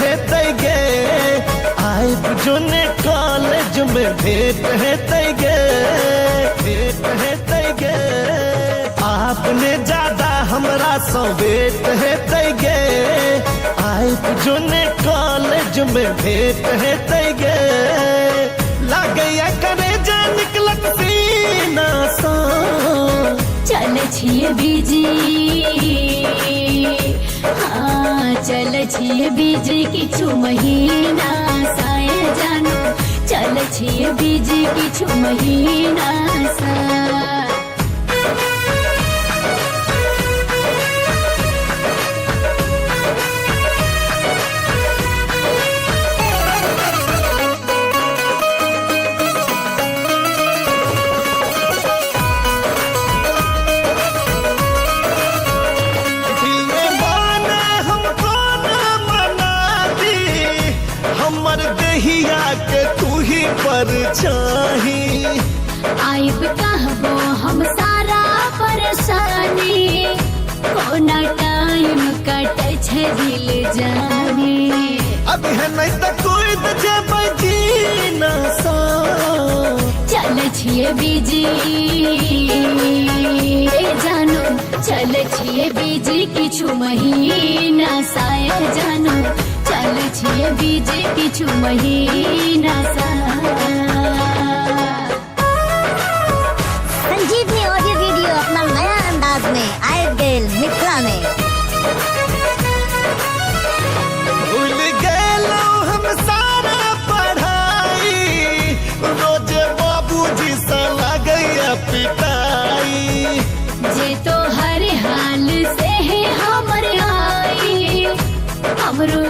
है तैगे आए जोने कॉलेज में भेंट है तैगे भेंट है तैगे आपने ज्यादा हमरा सो भेंट है तैगे आए जोने कॉलेज में भेंट है तैगे लागैया करे जा निकलत सीना सा चल छिए बीजी हाँ चल छिए बीजी किछु महीना साए जानो चल छिए बीजी किछु महीना सा दहिया के तू ही पर चाही आइब कहबो हम सारा परेशानी कोना टाइम कटे छे दिल जानी अब है नहीं तो कोई तो जेबै जीना सा चल छिए बीजी जानो चल छिए बीजी किछु महीना साए जानो चल छिए बीजी किछु महीना सा संजीवनी ऑडियो वीडियो अपना नया अंदाज में आए गेल मिथिला में भूल गेलो हम सारा पढ़ाई रोज बाबूजी सा लगैया पिटाई जे तो हर हाल से है हमर आई हमरो